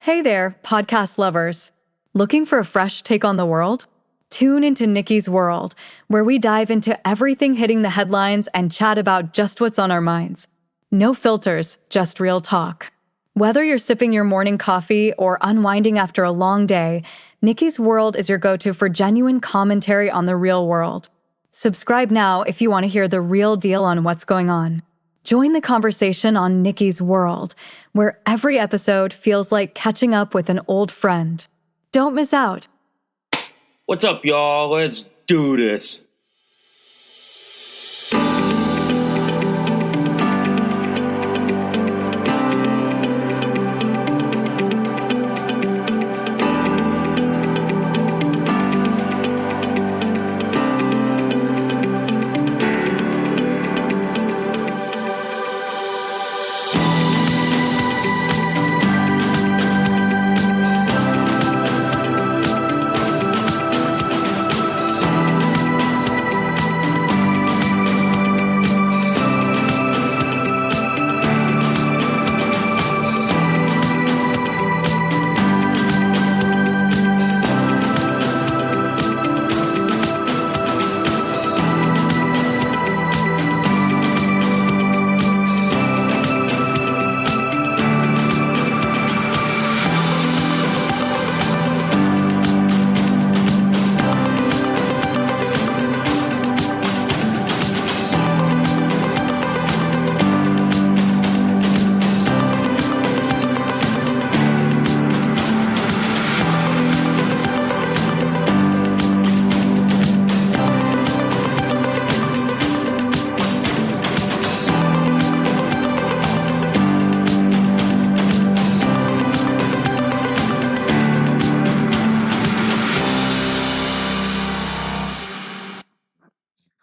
Hey there, podcast lovers. Looking for a fresh take on the world? Tune into Nikki's World, where we dive into everything hitting the headlines and chat about just what's on our minds. No filters, just real talk. Whether you're sipping your morning coffee or unwinding after a long day, Nikki's World is your go-to for genuine commentary on the real world. Subscribe now if you want to hear the real deal on what's going on. Join the conversation on Nikki's World, where every episode feels like catching up with an old friend. Don't miss out. What's up, y'all? Let's do this.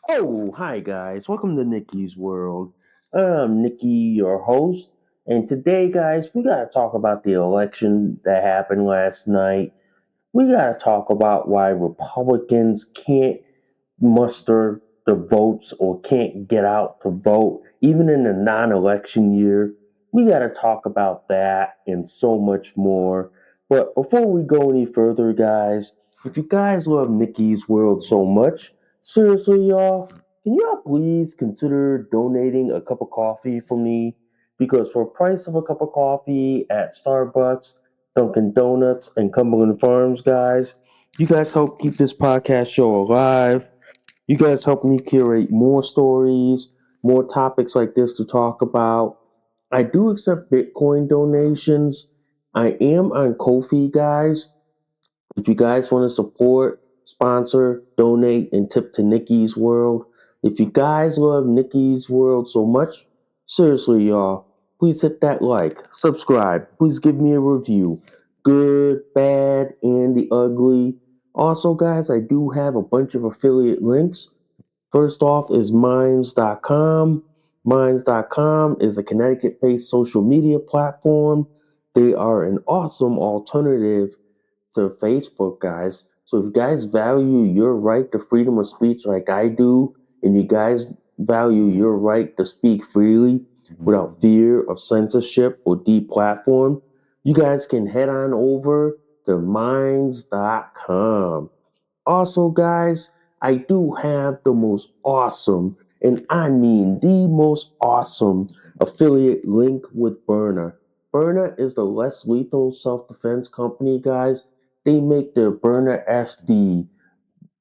Oh, hi guys. Welcome to Nikki's World. I'm Nikki, your host, and today, guys, we gotta talk about the election that happened last night. We gotta talk about why Republicans can't muster the votes or can't get out to vote, even in a non-election year. We gotta talk about that and so much more. But before we go any further, guys, if you guys love Nikki's World so much, seriously, y'all, can y'all please consider donating a cup of coffee for me? Because for the price of a cup of coffee at Starbucks, Dunkin' Donuts, and Cumberland Farms, guys, you guys help keep this podcast show alive. You guys help me curate more stories, more topics like this to talk about. I do accept Bitcoin donations. I am on Ko-fi, guys. If you guys want to support, sponsor, donate, and tip to Nikki's World, if you guys love Nikki's World so much, seriously, y'all, please hit that like, subscribe, please give me a review. Good, bad, and the ugly. Also, guys, I do have a bunch of affiliate links. First off is Minds.com. Minds.com is a Connecticut based social media platform. They are an awesome alternative to Facebook, guys. So if you guys value your right to freedom of speech like I do, and you guys value your right to speak freely without fear of censorship or deplatform, you guys can head on over to Minds.com. Also, guys, I do have the most awesome, and I mean the most awesome affiliate link with Byrna. Byrna is the less lethal self-defense company, guys. They make the Byrna SD,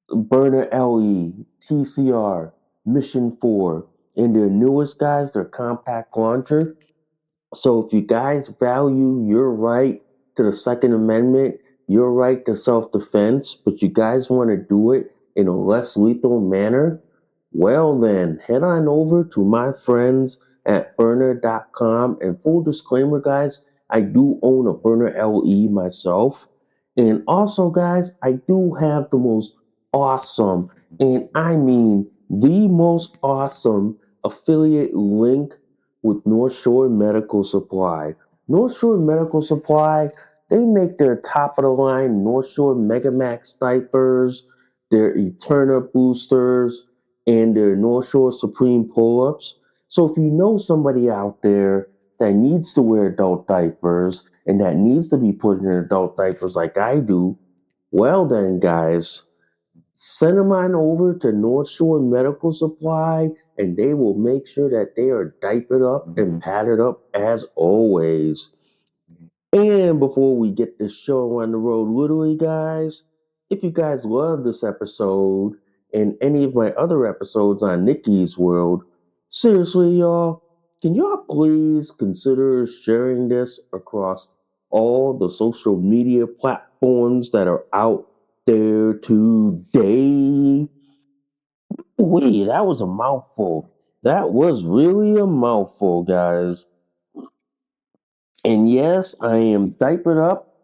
Byrna LE, TCR, Mission 4, and their newest, guys, their compact launcher. So if you guys value your right to the Second Amendment, your right to self-defense, but you guys want to do it in a less lethal manner, well then, head on over to my friends at Byrna.com. And full disclaimer, guys, I do own a Byrna LE myself. And also, guys, I do have the most awesome, and I mean the most awesome affiliate link with North Shore Medical Supply. North Shore Medical Supply, they make their top of the line North Shore Megamax diapers, their Eterna boosters, and their North Shore Supreme pull ups. So if you know somebody out there that needs to wear adult diapers and that needs to be put in adult diapers like I do, well then, guys, send them on over to North Shore Medical Supply and they will make sure that they are diapered up and padded up as always. And before we get this show on the road, literally, guys, if you guys love this episode and any of my other episodes on Nikki's World, seriously, y'all, can y'all please consider sharing this across all the social media platforms that are out there today? Wait, that was a mouthful. That was really a mouthful, guys. And yes, I am diapered up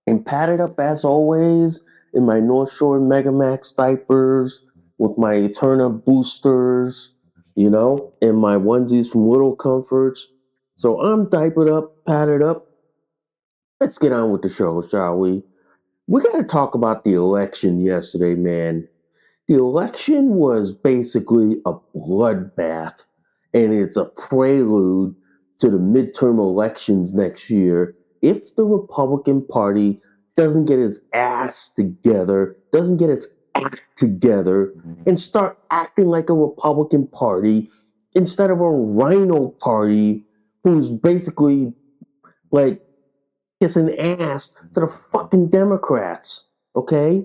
and padded up as always in my North Shore Megamax diapers with my Eterna boosters, and my onesies from Little Comforts. So I'm diapered up, padded up. Let's get on with the show, shall we? We got to talk about the election yesterday, man. The election was basically a bloodbath, and it's a prelude to the midterm elections next year if the Republican Party doesn't get its ass together, doesn't get its act together, and start acting like a Republican Party instead of a rhino party who's basically like kissing ass to the fucking Democrats, okay?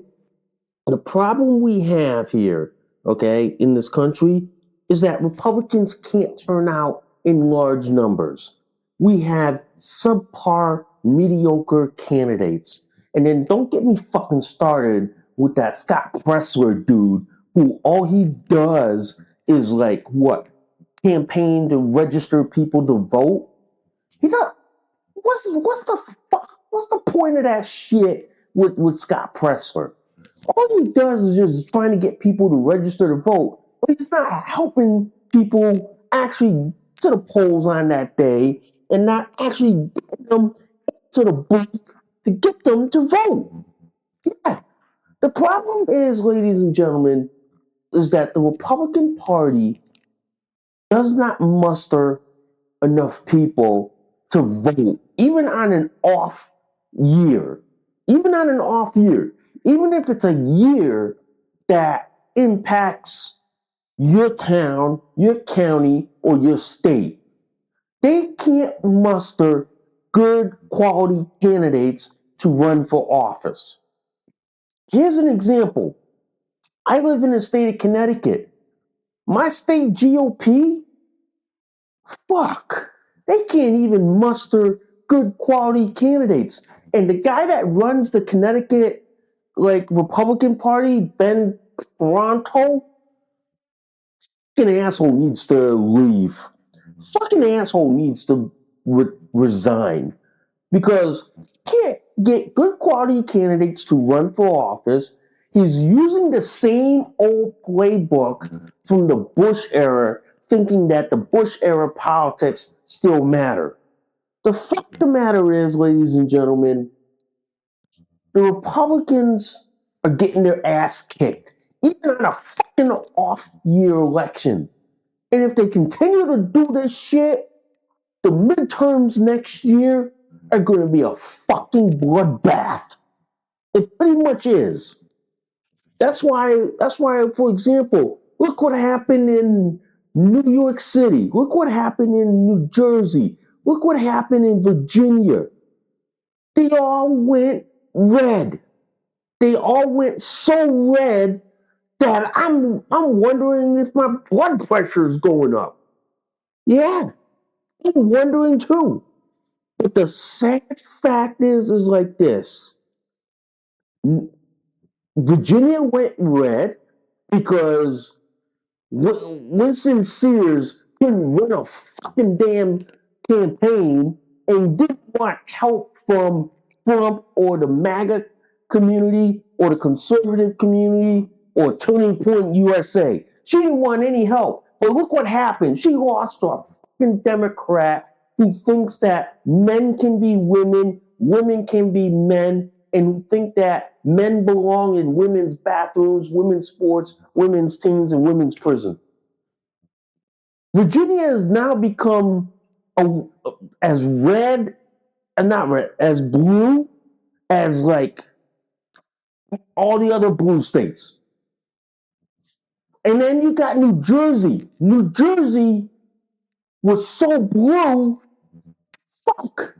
The problem we have here, okay, in this country is that Republicans can't turn out in large numbers. We have subpar, mediocre candidates. And then don't get me fucking started with that Scott Pressler dude who all he does is like what? Campaign to register people to vote? He does what's the fuck? What's the point of that shit with Scott Pressler? All he does is just trying to get people to register to vote, but he's not helping people actually to the polls on that day and not actually getting them to the booth to get them to vote. Yeah. The problem is, ladies and gentlemen, is that the Republican Party does not muster enough people to vote, even on an off year. Even on an off year. Even if it's a year that impacts your town, your county, or your state. They can't muster good quality candidates to run for office. Here's an example. I live in the state of Connecticut. My state GOP, fuck, they can't even muster good quality candidates. And the guy that runs the Connecticut Republican Party, Ben Toronto, fucking asshole needs to leave. Fucking asshole needs to resign because he can't get good quality candidates to run for office. He's using the same old playbook from the Bush era, thinking that the Bush era politics still matter. The fact of the matter is, ladies and gentlemen, the Republicans are getting their ass kicked, even on a fucking off year election. And if they continue to do this shit, the midterms next year are going to be a fucking bloodbath. It pretty much is. That's why, for example, look what happened in New York City. Look what happened in New Jersey. Look what happened in Virginia. They all went red. They all went so red that I'm wondering if my blood pressure is going up. Yeah, I'm wondering too. But the sad fact is like this. Virginia went red because Winston Sears couldn't run a fucking damn campaign and didn't want help from Trump or the MAGA community or the conservative community or Turning Point USA. She didn't want any help. But look what happened. She lost to a fucking Democrat who thinks that men can be women, women can be men, and who think that men belong in women's bathrooms, women's sports, women's teams, and women's prison. Virginia has now become as red, and not red, as blue as like all the other blue states. And then you got New Jersey. New Jersey was so blue, fuck.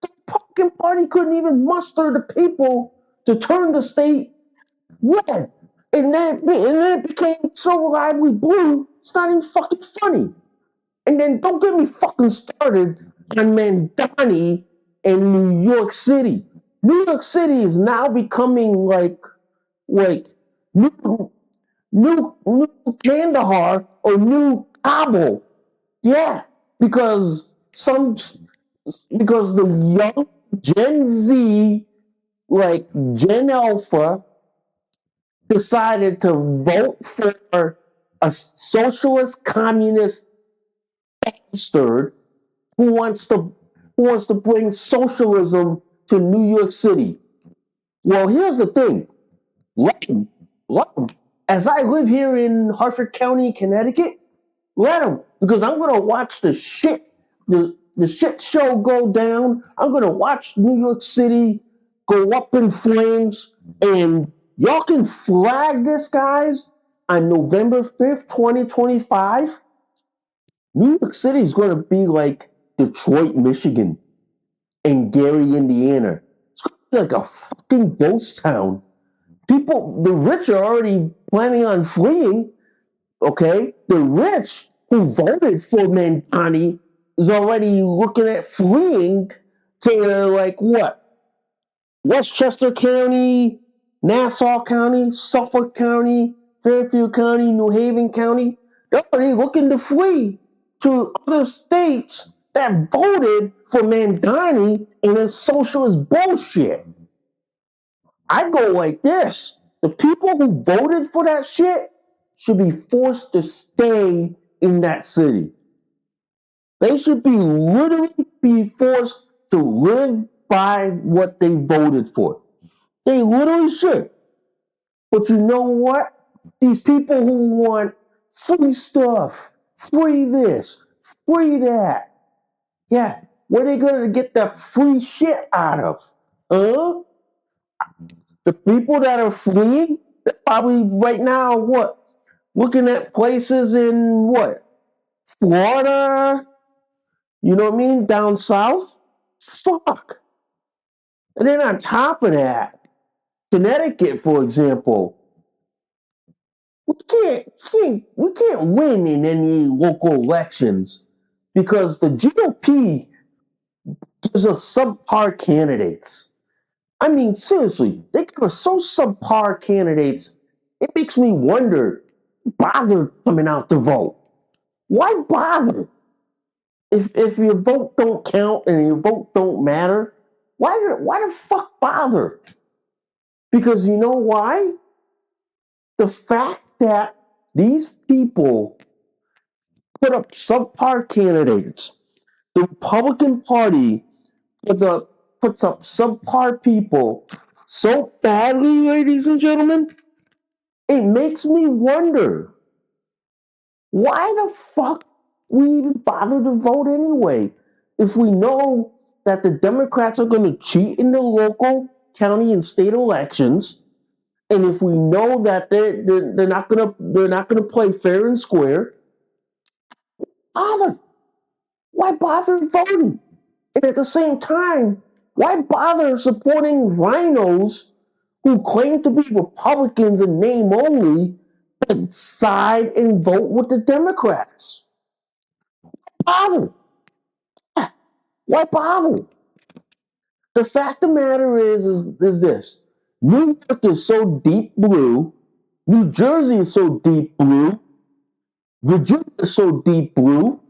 The fucking party couldn't even muster the people to turn the state red. And then it became so lively blue, it's not even fucking funny. And then don't get me fucking started on Mandani in New York City. New York City is now becoming like new new Kandahar or new Kabul. Yeah, because because the young Gen Z, like Gen Alpha, decided to vote for a socialist communist bastard who wants to bring socialism to New York City. Well, here's the thing. Let him. Let him. As I live here in Hartford County, Connecticut, let him. Because I'm going to watch the shit show go down. I'm going to watch New York City go up in flames. And y'all can flag this, guys, on November 5th, 2025. New York City is going to be like Detroit, Michigan, and Gary, Indiana. It's going to be like a fucking ghost town. People, the rich are already planning on fleeing, okay? The rich who voted for Mandani is already looking at fleeing to, like, what? Westchester County, Nassau County, Suffolk County, Fairfield County, New Haven County. They're already looking to flee to other states that voted for Mandani and his socialist bullshit. I go like this. The people who voted for that shit should be forced to stay in that city. They should be literally be forced to live by what they voted for. They literally should. But you know what? These people who want free stuff, free this, free that. Yeah, where are they going to get that free shit out of? Huh? The people that are fleeing, they're probably right now, what? Looking at places in what? Florida? You know what I mean? Down south? Fuck. And then on top of that, Connecticut, for example, we can't win in any local elections because the GOP gives us subpar candidates. I mean, seriously, they give us so subpar candidates. It makes me wonder, bother coming out to vote. Why bother? If your vote don't count and your vote don't matter, why the fuck bother? Because you know why? The fact that these people put up subpar candidates, the Republican Party puts up subpar people so badly, ladies and gentlemen, it makes me wonder why the fuck we even bother to vote anyway if we know that the Democrats are going to cheat in the local, county, and state elections, and if we know that they're not gonna play fair and square. Bother. Why bother voting? And at the same time, why bother supporting rhinos who claim to be Republicans in name only, but side and vote with the Democrats? Bother. Why bother? The fact of the matter is this. New York is so deep blue. New Jersey is so deep blue. Virginia is so deep blue.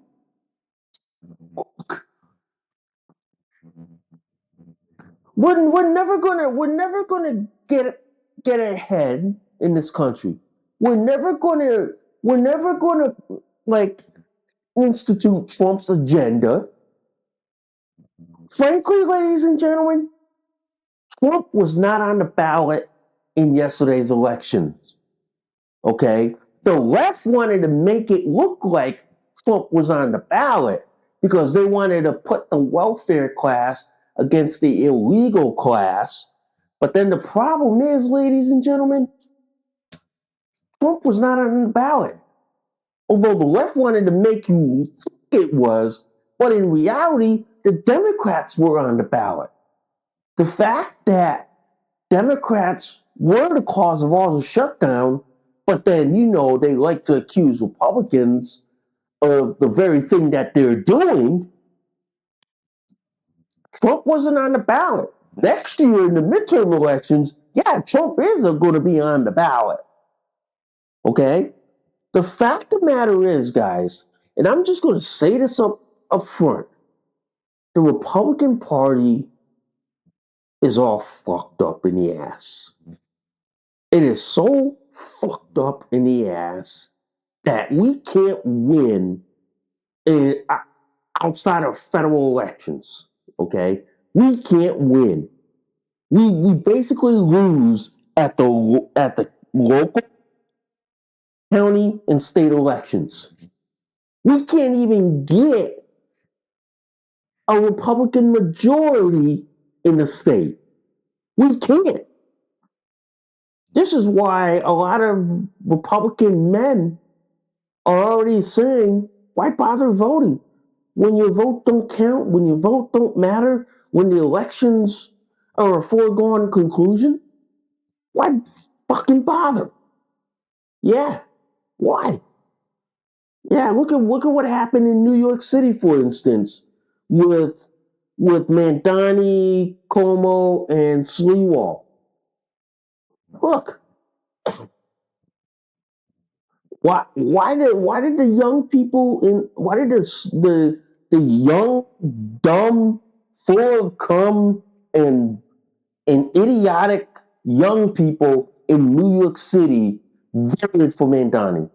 We're never gonna get ahead in this country. We're never gonna like institute Trump's agenda. Frankly, ladies and gentlemen, Trump was not on the ballot in yesterday's elections. Okay? The left wanted to make it look like Trump was on the ballot. because they wanted to put the welfare class against the illegal class. But then the problem is, ladies and gentlemen, Trump was not on the ballot. Although the left wanted to make you think it was, but in reality, the Democrats were on the ballot. The fact that Democrats were the cause of all the shutdown, but then, they like to accuse Republicans of the very thing that they're doing. Trump wasn't on the ballot. Next year in the midterm elections, yeah, Trump is going to be on the ballot. Okay? The fact of the matter is, guys, and I'm just going to say this up front, the Republican Party is all fucked up in the ass. It is so fucked up in the ass that we can't win outside of federal elections. Okay? We can't win. We basically lose at the local, county, and state elections. We can't even get a Republican majority in the state. We can't. This is why a lot of Republican men are already saying, why bother voting? When your vote don't count, when your vote don't matter, when the elections are a foregone conclusion, why fucking bother? Yeah, why? Yeah, look at what happened in New York City, for instance, with Mandani, Cuomo, and Sliwell. Look, why did the young people why did the young, dumb, full of cum and idiotic young people in New York City voted for Mandani?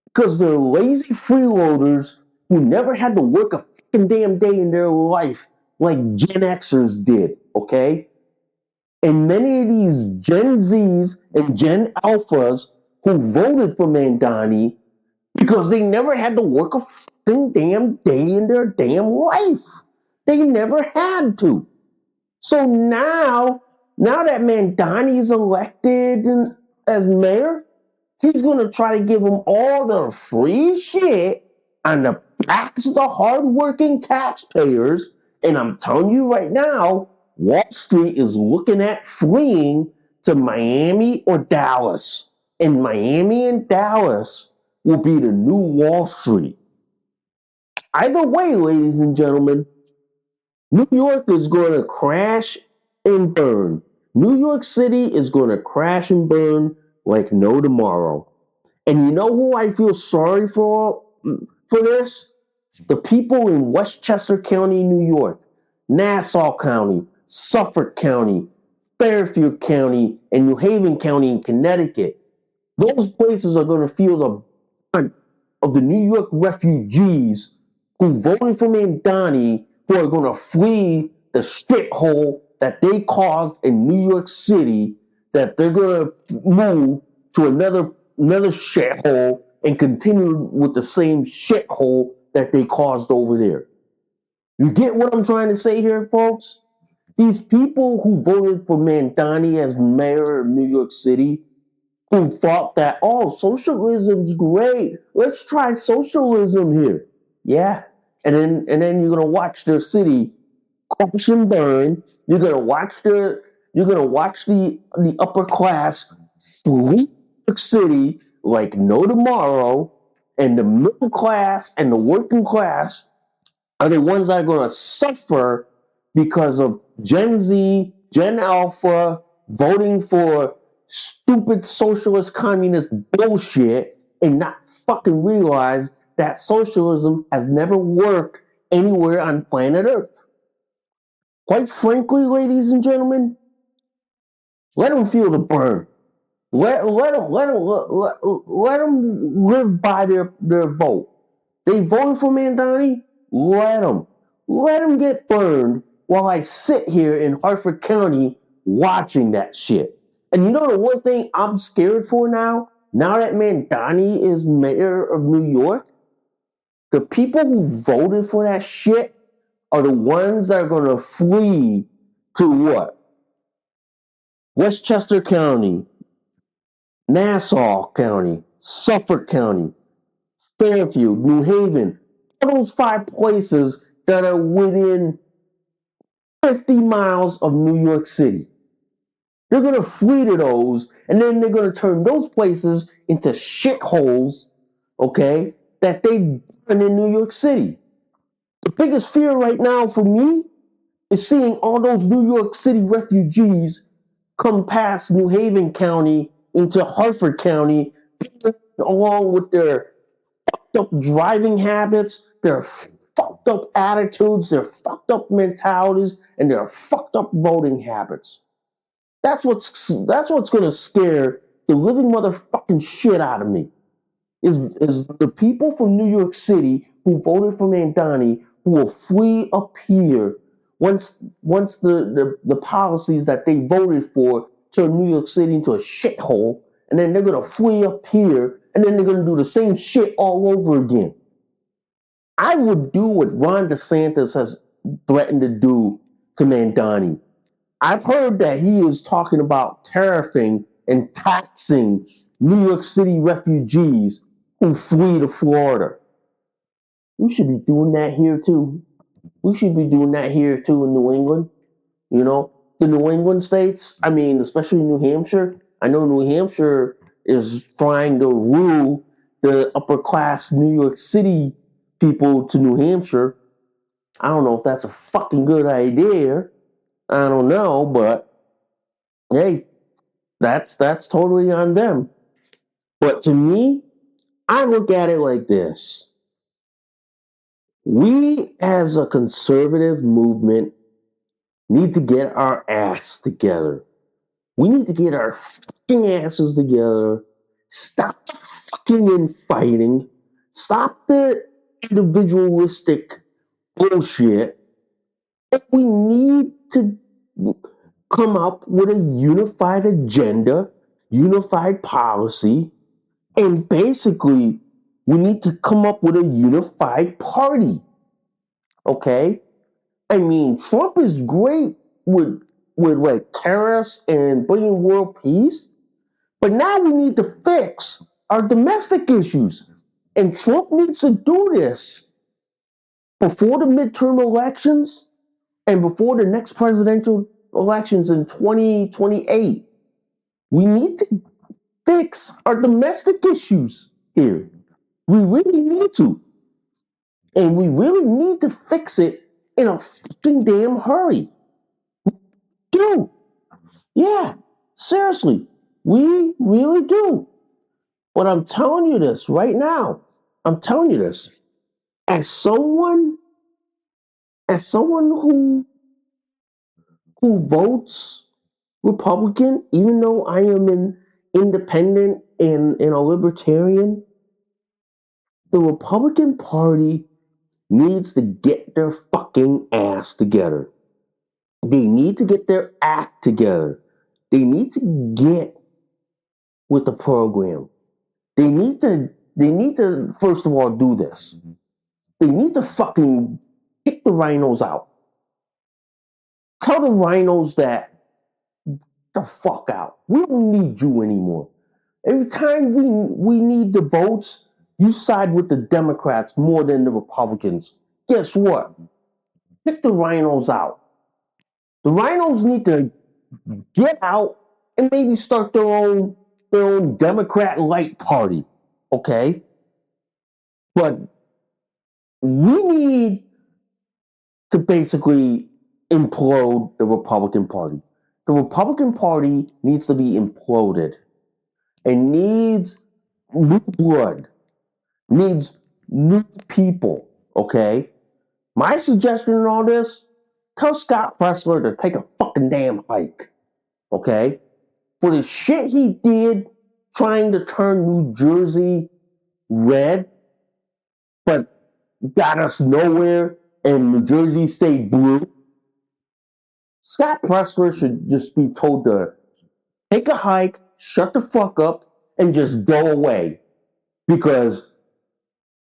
Because they're lazy freeloaders who never had to work a fucking damn day in their life like Gen Xers did, okay? And many of these Gen Zs and Gen Alphas who voted for Mandani because they never had to work a fucking damn day in their damn life. They never had to. So now that Mandani is elected as mayor, he's going to try to give them all the free shit on the backs of the hardworking taxpayers. And I'm telling you right now, Wall Street is looking at fleeing to Miami or Dallas. And Miami and Dallas will be the new Wall Street. Either way, ladies and gentlemen, New York is going to crash and burn. New York City is going to crash and burn like no tomorrow. And you know who I feel sorry for this? The people in Westchester County, New York, Nassau County, Suffolk County, Fairfield County, and New Haven County in Connecticut. Those places are going to feel the brunt of the New York refugees who voted for Mandani, who are going to flee the shithole that they caused in New York City, that they're going to move to another shithole and continue with the same shithole that they caused over there. You get what I'm trying to say here, folks? These people who voted for Mandani as mayor of New York City, who thought that, oh, socialism's great. Let's try socialism here. Yeah. And then you're gonna watch their city crash and burn. You're gonna watch the upper class flee New York City like no tomorrow, and the middle class and the working class are the ones that are going to suffer because of Gen Z, Gen Alpha voting for stupid socialist communist bullshit and not fucking realize that socialism has never worked anywhere on planet Earth. Quite frankly, ladies and gentlemen, let them feel the burn. Let them live by their vote. They voted for Mandani. Let them get burned while I sit here in Hartford County watching that shit. And you know the one thing I'm scared for now? Now that Mandani is mayor of New York, The people who voted for that shit are the ones that are going to flee to what? Westchester County, Nassau County, Suffolk County, Fairfield, New Haven, all those 5 places that are within 50 miles of New York City. They're going to flee to those, and then they're going to turn those places into shitholes, okay, that they done in New York City. The biggest fear right now for me is seeing all those New York City refugees come past New Haven County into Hartford County, along with their fucked up driving habits, their fucked up attitudes, their fucked up mentalities, and their fucked up voting habits. That's what's gonna scare the living motherfucking shit out of me. Is the people from New York City who voted for Mandani who will flee up here once the policies that they voted for turn New York City into a shithole, and then they're gonna flee up here, and then they're gonna do the same shit all over again. I would do what Ron DeSantis has threatened to do to Mandani. I've heard that he is talking about tariffing and taxing New York City refugees who flee to Florida. We should be doing that here too. We should be doing that here too in New England. You know, the New England states, I mean, especially New Hampshire. I know New Hampshire is trying to rule the upper class New York City people to New Hampshire. I don't know if that's a fucking good idea. I don't know, but hey, that's totally on them. But to me, I look at it like this. We as a conservative movement need to get our ass together. We need to get our fucking asses together. Stop the fucking infighting. Stop the individualistic bullshit. And we need to come up with a unified agenda, unified policy, and basically we need to come up with a unified party. Okay? I mean, Trump is great with like tariffs and bringing world peace, but now we need to fix our domestic issues. And Trump needs to do this before the midterm elections and before the next presidential elections in 2028. We need to fix our domestic issues here. We really need to. And we really need to fix it in a fucking damn hurry. Do. Yeah, seriously. We really do. But I'm telling you this right now. I'm telling you this. As someone who votes Republican, even though I am an independent and a libertarian, the Republican Party needs to get their fucking ass together. They need to get their act together. They need to get with the program. They need to first of all do this. They need to fucking kick the rhinos out. Tell the rhinos that the fuck out. We don't need you anymore. Every time we need the votes, you side with the Democrats more than the Republicans. Guess what? Kick the rhinos out. The rhinos need to get out and maybe start their own Democrat-like party. Okay? But we need to basically implode the Republican Party. The Republican Party needs to be imploded. It needs new blood, needs new people, okay? My suggestion in all this, tell Scott Presler to take a fucking damn hike, okay? For the shit he did trying to turn New Jersey red, but got us nowhere and New Jersey stayed blue. Scott Presler should just be told to take a hike, shut the fuck up, and just go away. Because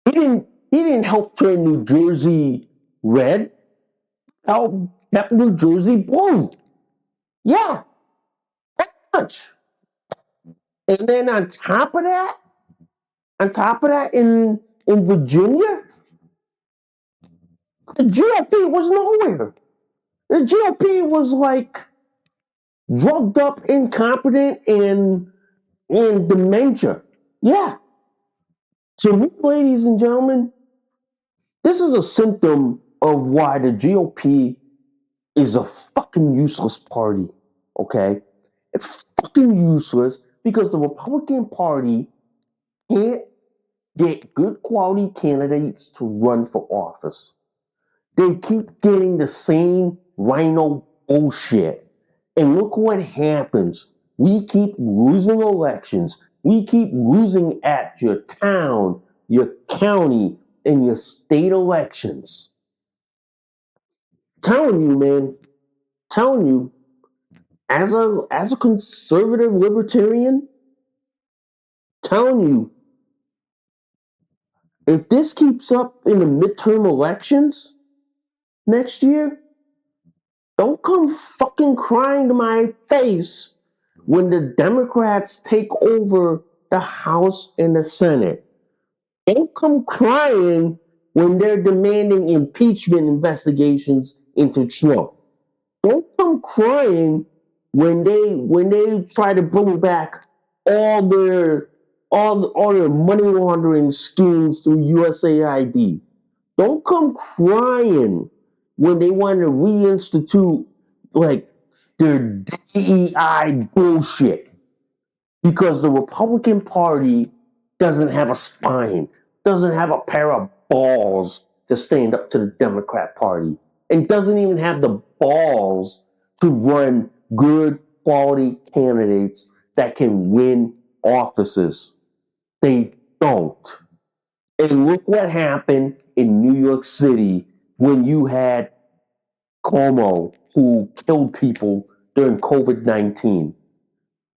he He didn't help turn New Jersey red. Help kept New Jersey blue. Yeah, that much. And then on top of that, in Virginia, the GOP was nowhere. The GOP was like drugged up, incompetent, and dementia. Yeah. To me, ladies and gentlemen, this is a symptom of why the GOP is a fucking useless party. Okay? It's fucking useless because the Republican Party can't get good quality candidates to run for office. They keep getting the same rhino bullshit. And look what happens. We keep losing elections. We keep losing at your town, your county, and your state elections. Telling you, man, telling you, as a conservative libertarian, telling you, if this keeps up in the midterm elections next year, don't come fucking crying to my face when the Democrats take over the House and the Senate. Don't come crying when they're demanding impeachment investigations into Trump. Don't come crying when they try to bring back all their all their money laundering schemes through USAID. Don't come crying when they want to reinstitute like their DEI bullshit because the Republican Party doesn't have a spine, doesn't have a pair of balls to stand up to the Democrat Party, and doesn't even have the balls to run good quality candidates that can win offices. They don't. And look what happened in New York City when you had Cuomo, who killed people during COVID-19.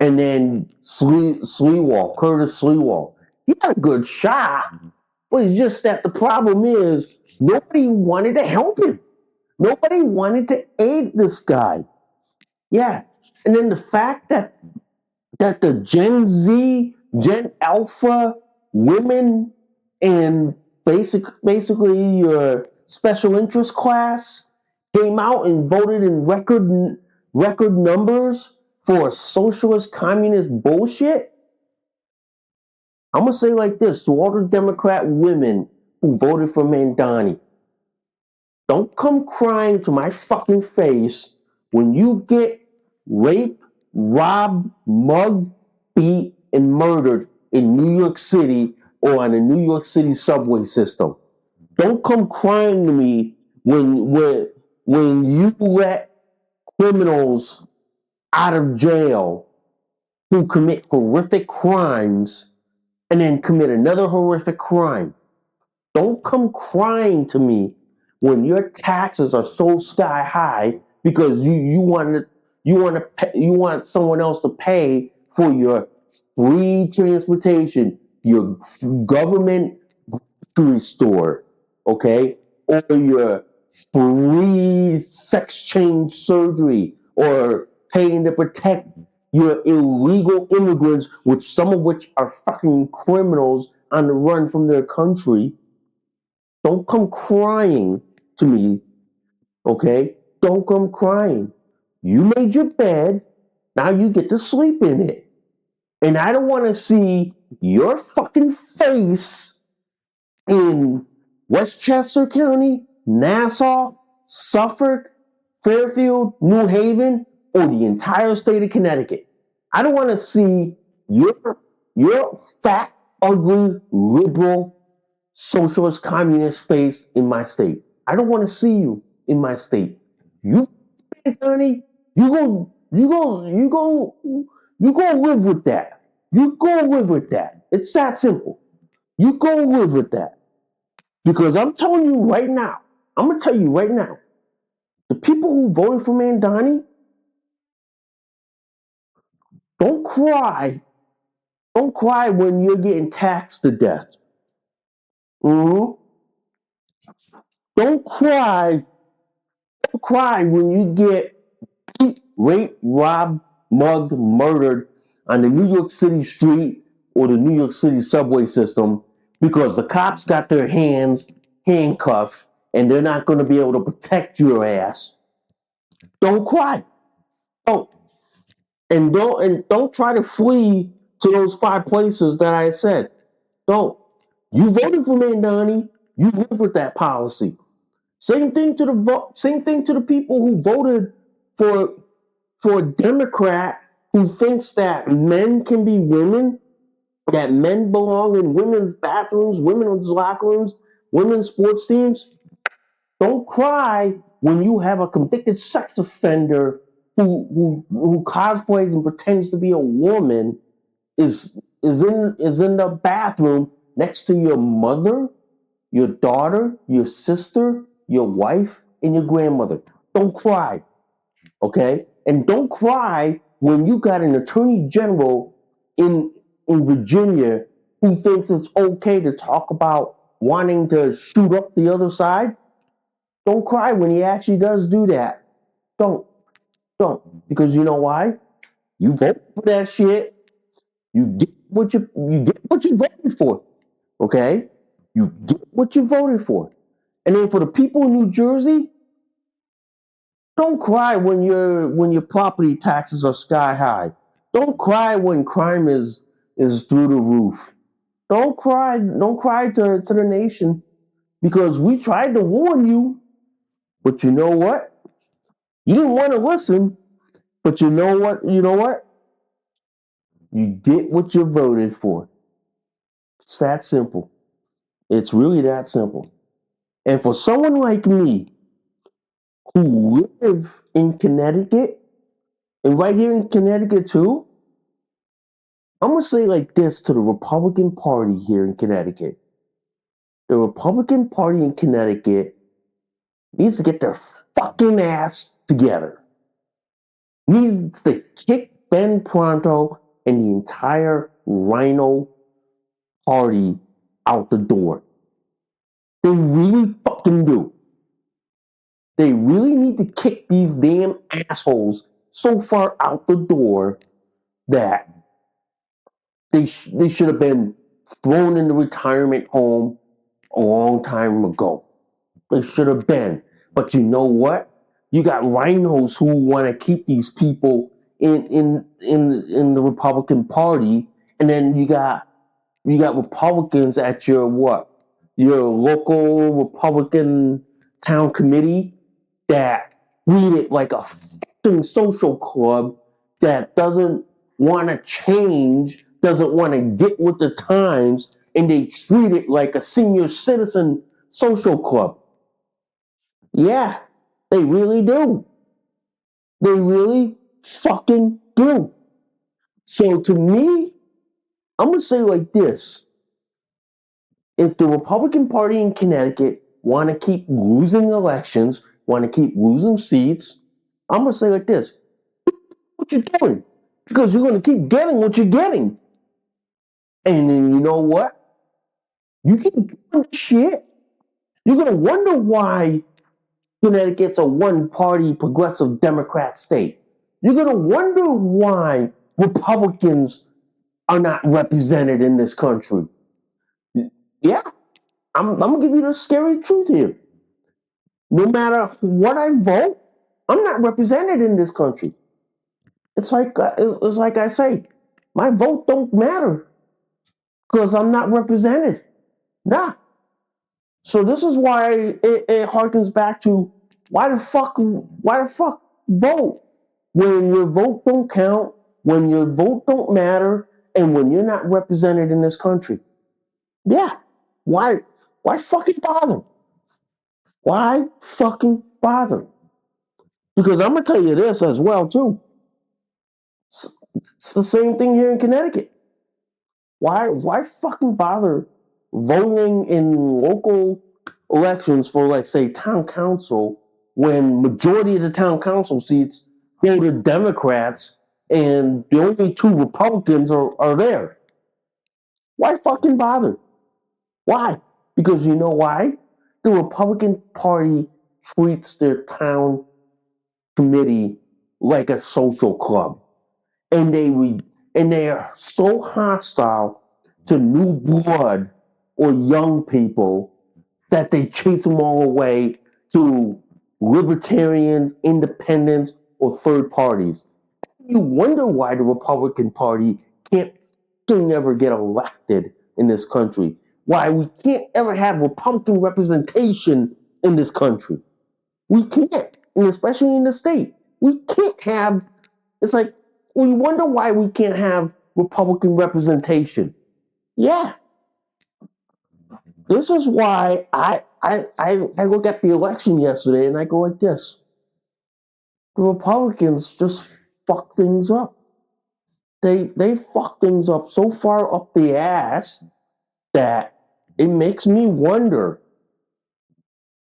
And then Curtis Sleewall. He had a good shot, but it's just that the problem is nobody wanted to help him. Nobody wanted to aid this guy. Yeah. And then the fact that the Gen Z, Gen Alpha women and basically your special interest class came out and voted in record numbers for socialist communist bullshit. I'm gonna say like this to all the Democrat women who voted for Mandani. Don't come crying to my fucking face when you get raped, robbed, mugged, beat, and murdered in New York City or on the New York City subway system. Don't come crying to me when you let criminals out of jail who commit horrific crimes and then commit another horrific crime. Don't come crying to me when your taxes are so sky high because you want someone else to pay for your free transportation, your government grocery store, okay, or your free sex change surgery, or paying to protect your illegal immigrants, which some of which are fucking criminals on the run from their country. Don't come crying to me, okay? Don't come crying. You made your bed, now you get to sleep in it. And I don't want to see your fucking face in Westchester County, Nassau, Suffolk, Fairfield, New Haven, or the entire state of Connecticut. I don't want to see your fat, ugly, liberal socialist communist face in my state. I don't want to see you in my state. You, Johnny, you go live with that. You go live with that. It's that simple. You go live with that. Because I'm telling you right now, I'm gonna tell you right now, the people who voted for Mandani, don't cry. Don't cry when you're getting taxed to death. Mm-hmm. Don't cry. Don't cry when you get beat, raped, robbed, mugged, murdered on the New York City street or the New York City subway system because the cops got their hands handcuffed and they're not going to be able to protect your ass. Don't cry. Don't. And don't try to flee to those 5 places that I said. Don't. You voted for Mandani. You live with that policy. Same thing to the people who voted for a Democrat who thinks that men can be women, that men belong in women's bathrooms, women's locker rooms, women's sports teams. Don't cry when you have a convicted sex offender who cosplays and pretends to be a woman is in the bathroom next to your mother, your daughter, your sister, your wife, and your grandmother. Don't cry, okay? And don't cry when you got an attorney general in Virginia who thinks it's okay to talk about wanting to shoot up the other side. Don't cry when he actually does do that. Don't, don't, because you know why? You vote for that shit. You get what you voted for. Okay? You get what you voted for. And then for the people in New Jersey, don't cry when your property taxes are sky high. Don't cry when crime is through the roof. Don't cry to the nation because we tried to warn you, but you know what? You didn't want to listen, but you know what? You know what? You get what you voted for. It's that simple. It's really that simple. And for someone like me who live in Connecticut, and right here in Connecticut too, I'm going to say like this to the Republican Party here in Connecticut. The Republican Party in Connecticut needs to get their fucking ass together. Needs to kick Ben Pronto and the entire Rhino Party out the door. They really fucking do. They really need to kick these damn assholes so far out the door that they should have been thrown in the retirement home a long time ago. They should have been. But you know what? You got rhinos who want to keep these people in the Republican Party, and then you got Republicans at your what? Your local Republican town committee that treat it like a fucking social club that doesn't want to change, doesn't want to get with the times, and they treat it like a senior citizen social club. Yeah, they really do. They really fucking do. So to me, I'm going to say like this. If the Republican Party in Connecticut want to keep losing elections, want to keep losing seats, I'm going to say like this. What you doing? Because you're going to keep getting what you're getting. And then you know what? You keep doing shit. You're going to wonder why Connecticut's a one-party progressive Democrat state. You're going to wonder why Republicans are not represented in this country. Yeah, I'm going to give you the scary truth here. No matter what I vote, I'm not represented in this country. It's like I say, my vote don't matter because I'm not represented. Nah. So this is why it harkens back to why the fuck vote when your vote don't count, when your vote don't matter, and when you're not represented in this country. Yeah. Why fucking bother? Why fucking bother? Because I'm gonna tell you this as well too. It's the same thing here in Connecticut. Why fucking bother voting in local elections for, like, say, town council when majority of the town council seats go to Democrats and the only two Republicans are there? Why fucking bother? Why? Because you know why? the Republican Party treats their town committee like a social club, and they are so hostile to new blood or young people that they chase them all away to libertarians, independents, or third parties. You wonder why the Republican Party can't ever get elected in this country. Why we can't ever have Republican representation in this country. We can't, and especially in the state. We can't have, it's like, we wonder why we can't have Republican representation. Yeah. This is why I look at the election yesterday and I go like this. The Republicans just fuck things up. They fuck things up so far up the ass that it makes me wonder,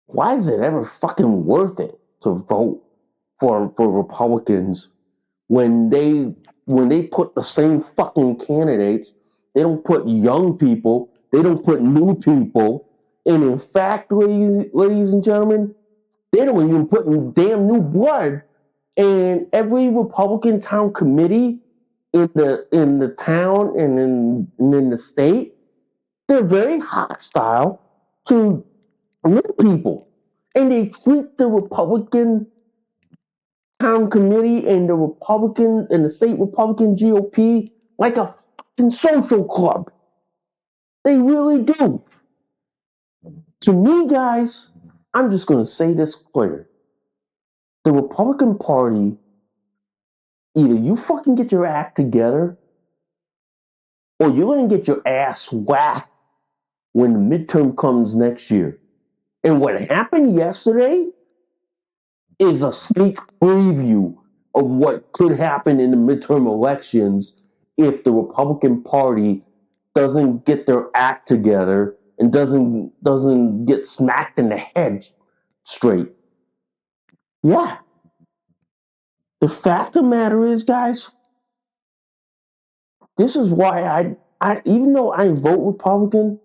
why is it ever fucking worth it to vote for Republicans when they put the same fucking candidates? They don't put young people, they don't put new people, and in fact, ladies and gentlemen, they don't even put damn new blood. And every Republican town committee in the town and in the state, they're very hostile to new people, and they treat the Republican town committee and the Republican and the state Republican GOP like a fucking social club. They really do. To me, guys, I'm just going to say this clear. The Republican Party, either you fucking get your act together or you're going to get your ass whacked when the midterm comes next year. And what happened yesterday is a sneak preview of what could happen in the midterm elections if the Republican Party doesn't get their act together and doesn't get smacked in the head straight. Yeah. The fact of the matter is, guys, this is why I even though I vote Republican,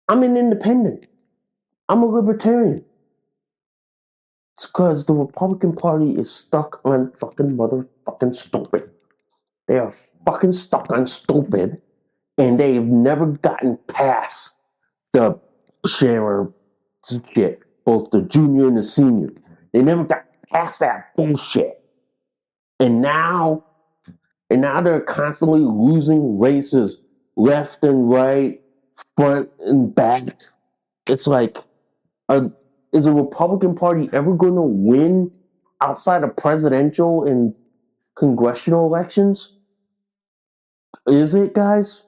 I'm an independent. I'm a libertarian. It's because the Republican Party is stuck on fucking motherfucking stupid. They are fucking stuck on stupid, and they've never gotten past the share shit, both the junior and the senior. They never got past that bullshit. And now they're constantly losing races left and right, front and back. It's like, is the Republican Party ever going to win outside of presidential and congressional elections? Is it, guys?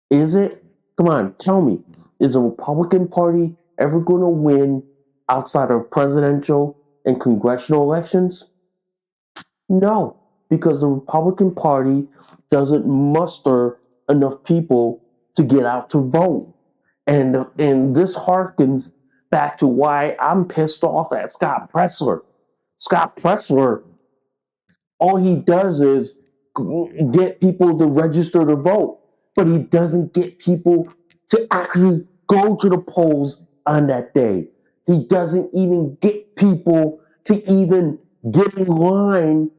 Is it? Come on, tell me. Is the Republican Party ever going to win outside of presidential and congressional elections? No, because the Republican Party doesn't muster enough people to get out to vote. And this harkens back to why I'm pissed off at Scott Presler. Scott Presler, all he does is get people to register to vote, but he doesn't get people to actually go to the polls on that day. He doesn't even get people to even get in line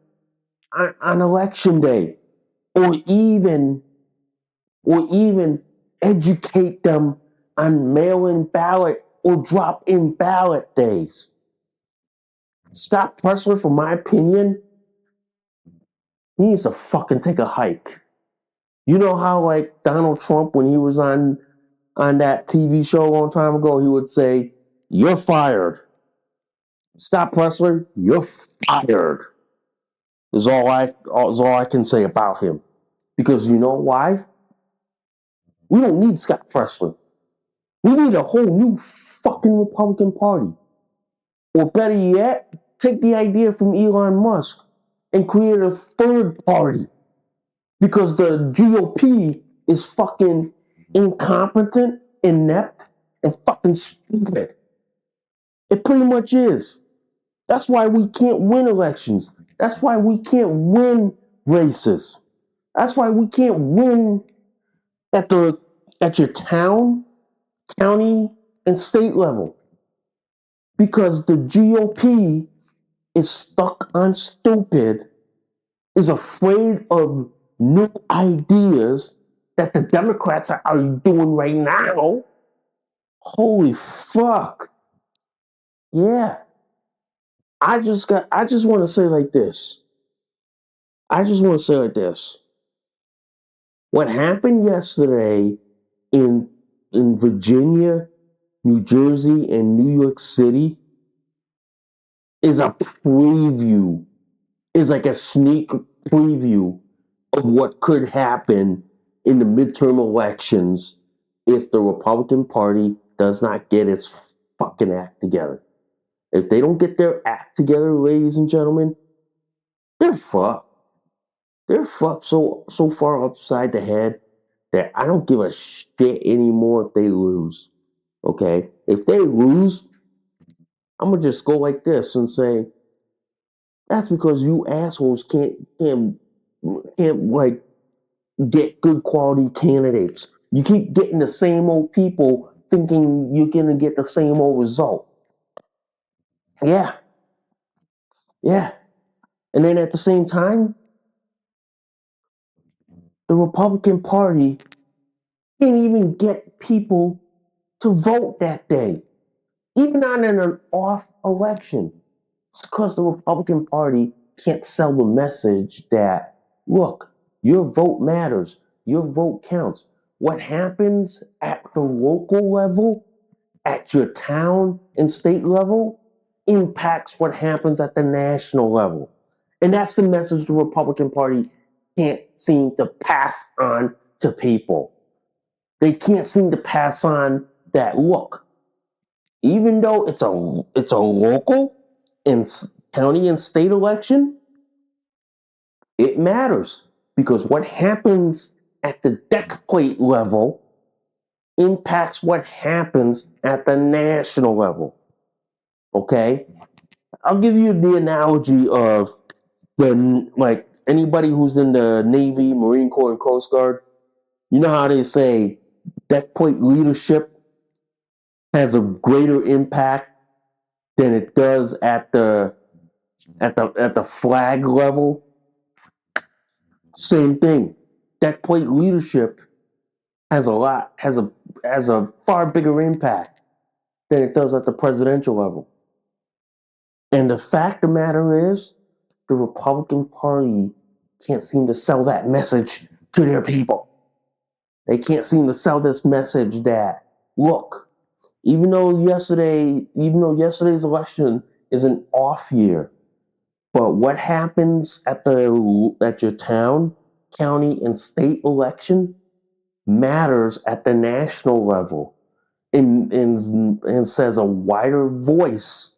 on election day, or even educate them on mail-in ballot or drop-in ballot days. Scott Presler, for my opinion, he needs to fucking take a hike. You know how, like, Donald Trump, when he was on that TV show a long time ago, he would say, "You're fired." Scott Presler, you're fired. Is all I can say about him. Because you know why? We don't need Scott Presler. We need a whole new fucking Republican Party. Or better yet, take the idea from Elon Musk and create a third party. Because the GOP is fucking incompetent, inept, and fucking stupid. It pretty much is. That's why we can't win elections. That's why we can't win races. That's why we can't win at your town, county, and state level because the GOP is stuck on stupid, is afraid of new ideas that the Democrats are doing right now. Holy fuck. Yeah. I just want to say like this. What happened yesterday in Virginia, New Jersey, and New York City is a preview, is like a sneak preview of what could happen in the midterm elections if the Republican Party does not get its fucking act together. If they don't get their act together, ladies and gentlemen, they're fucked. They're fucked so far upside the head that I don't give a shit anymore if they lose. Okay? If they lose, I'm gonna just go like this and say, that's because you assholes can't like get good quality candidates. You keep getting the same old people thinking you're gonna get the same old result. Yeah. Yeah. And then at the same time, the Republican Party can't even get people to vote that day, even on an off election. It's because the Republican Party can't sell the message that, look, your vote matters, your vote counts. What happens at the local level, at your town and state level, impacts what happens at the national level. And that's the message the Republican Party can't seem to pass on to people. They can't seem to pass on that, look, even though it's a local and county and state election, it matters because what happens at the deck plate level impacts what happens at the national level. Okay? I'll give you the analogy of like anybody who's in the Navy, Marine Corps, and Coast Guard. You know how they say deck plate leadership has a greater impact than it does at the flag level. Same thing. Deck plate leadership has a far bigger impact than it does at the presidential level. And the fact of the matter is, the Republican Party can't seem to sell that message to their people. They can't seem to sell this message that, look, even though yesterday's election is an off year, but what happens at your town, county, and state election matters at the national level and says a wider voice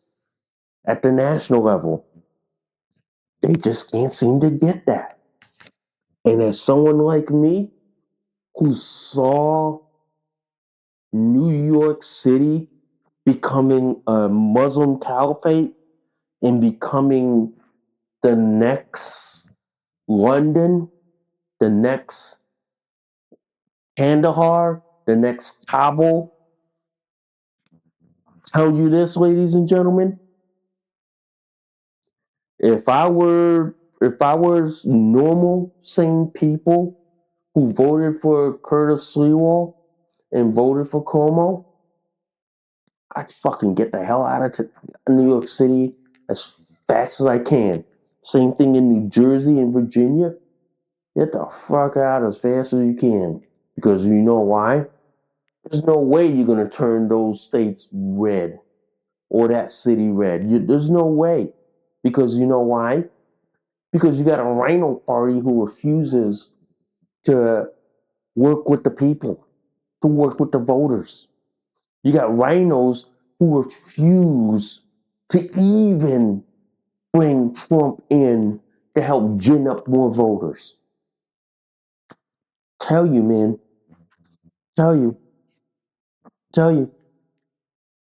at the national level. They just can't seem to get that. And as someone like me who saw New York City becoming a Muslim caliphate and becoming the next London, the next Kandahar, the next Kabul, tell you this, ladies and gentlemen, if I were normal, sane people who voted for Curtis Sliwa and voted for Cuomo, I'd fucking get the hell out of New York City as fast as I can. Same thing in New Jersey and Virginia. Get the fuck out as fast as you can. Because you know why? There's no way you're going to turn those states red or that city red. There's no way. Because you know why? Because you got a rhino party who refuses to work with the people, to work with the voters. You got rhinos who refuse to even bring Trump in to help gin up more voters. Tell you, man. Tell you.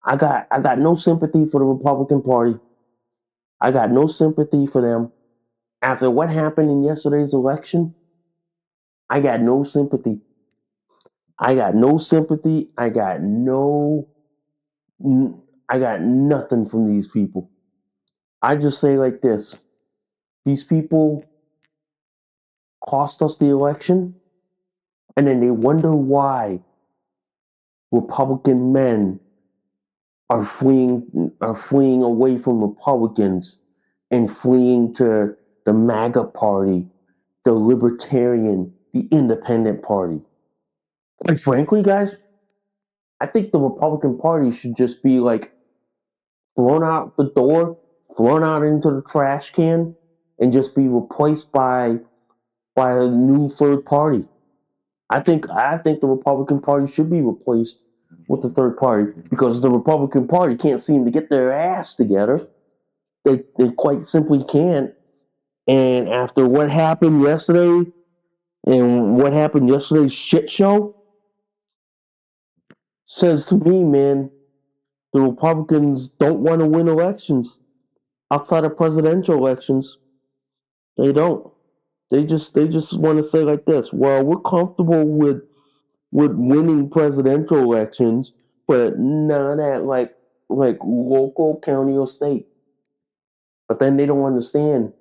I got no sympathy for the Republican Party. I got no sympathy for them. After what happened in yesterday's election, I got no sympathy. I got no sympathy. I got no I got nothing from these people. I just say like this: these people cost us the election, and then they wonder why Republican men are fleeing away from Republicans and fleeing to the MAGA party, the Libertarian, the Independent Party. Quite frankly, guys, I think the Republican Party should just be like thrown out the door, thrown out into the trash can, and just be replaced by a new third party. I think the Republican Party should be replaced with the third party because the Republican Party can't seem to get their ass together. They quite simply can't. And after what happened yesterday and what happened yesterday's shit show says to me, man, the Republicans don't want to win elections outside of presidential elections. They don't. They just want to say like this. Well, we're comfortable with winning presidential elections, but none at like local, county, or state. But then they don't understand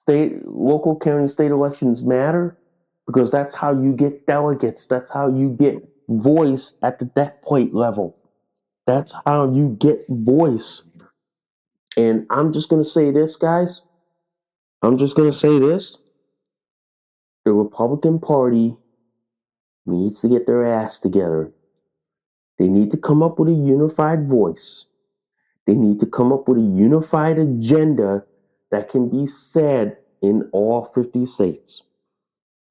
local, county, state elections matter because that's how you get delegates. That's how you get voice at the deck plate level. That's how you get voice. And I'm just gonna say this, guys. I'm just gonna say this. The Republican Party needs to get their ass together. They need to come up with a unified voice. They need to come up with a unified agenda that can be said in all 50 states.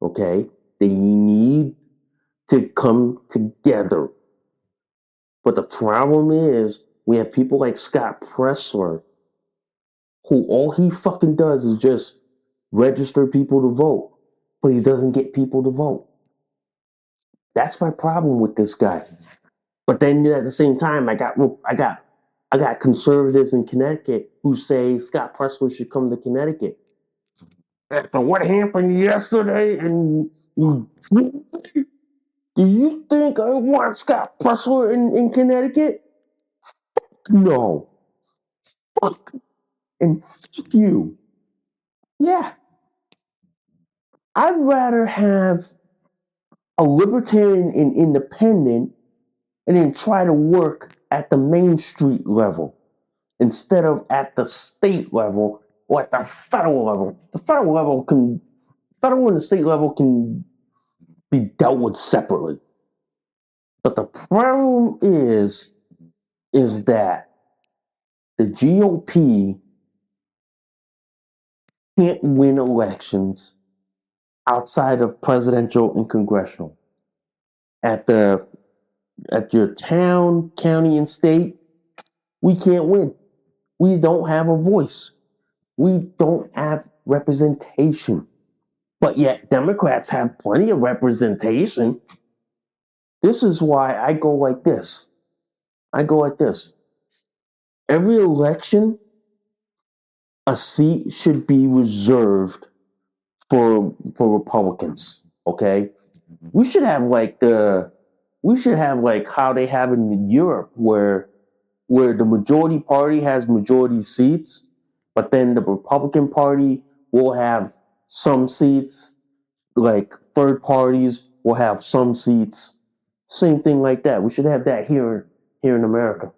Okay? They need to come together. But the problem is, we have people like Scott Pressler, who all he fucking does is just register people to vote, but he doesn't get people to vote. That's my problem with this guy. But then at the same time, I got conservatives in Connecticut who say Scott Pressler should come to Connecticut. After what happened yesterday, and do you think I want Scott Pressler in Connecticut? No. Fuck. And fuck you. Yeah. I'd rather have a libertarian and independent and then try to work at the Main Street level instead of at the state level or at the federal level. Federal and the state level can be dealt with separately. But the problem is that the GOP can't win elections outside of presidential and congressional. At the at your town, county, and state, we can't win. We don't have a voice. We don't have representation. But yet Democrats have plenty of representation. This is why I go like this. I go like this. Every election, a seat should be reserved for Republicans. Okay, we should have like how they have in Europe, where the majority party has majority seats, but then the Republican Party will have some seats, like third parties will have some seats. Same thing like that. We should have that here in America.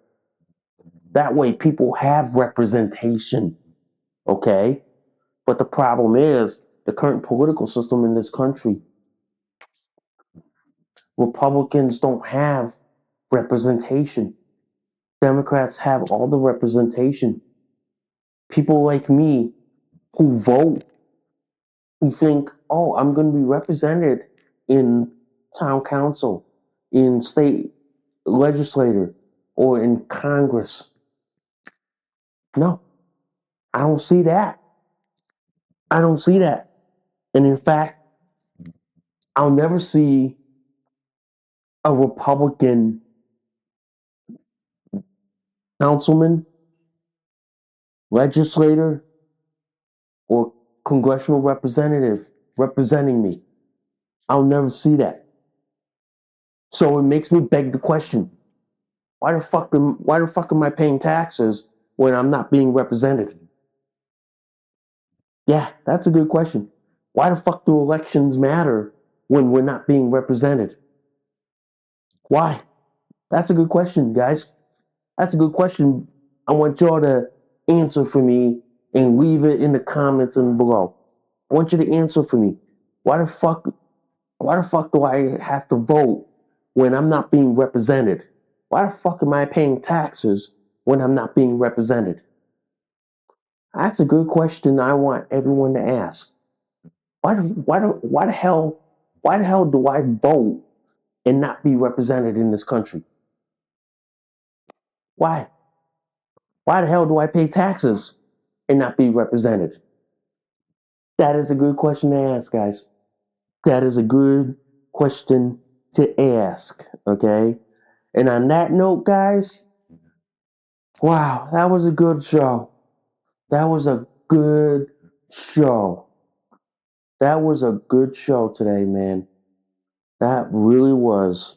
That way people have representation. Okay? But the problem is the current political system in this country. Republicans don't have representation. Democrats have all the representation. People like me who vote, who think, oh, I'm going to be represented in town council, in state legislature, or in Congress. No, I don't see that. I don't see that. And in fact, I'll never see a Republican councilman, legislator, or congressional representative representing me. I'll never see that. So it makes me beg the question, Why the fuck am I paying taxes when I'm not being represented? Yeah, that's a good question. Why the fuck do elections matter when we're not being represented? Why? That's a good question, guys. That's a good question. I want y'all to answer for me and leave it in the comments and below. I want you to answer for me. Why the fuck do I have to vote when I'm not being represented? Why the fuck am I paying taxes when I'm not being represented? That's a good question I want everyone to ask. Why the hell do I vote and not be represented in this country? Why? Why the hell do I pay taxes and not be represented? That is a good question to ask, guys. That is a good question to ask, okay? And on that note, guys, wow, that was a good show. That was a good show. That was a good show today, man. That really was.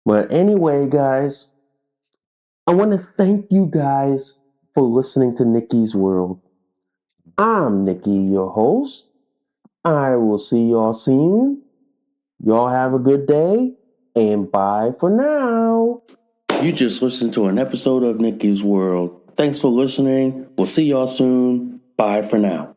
But anyway, guys, I want to thank you guys for listening to Nikki's World. I'm Nikki, your host. I will see y'all soon. Y'all have a good day, and bye for now. You just listened to an episode of Nikki's World. Thanks for listening. We'll see y'all soon. Bye for now.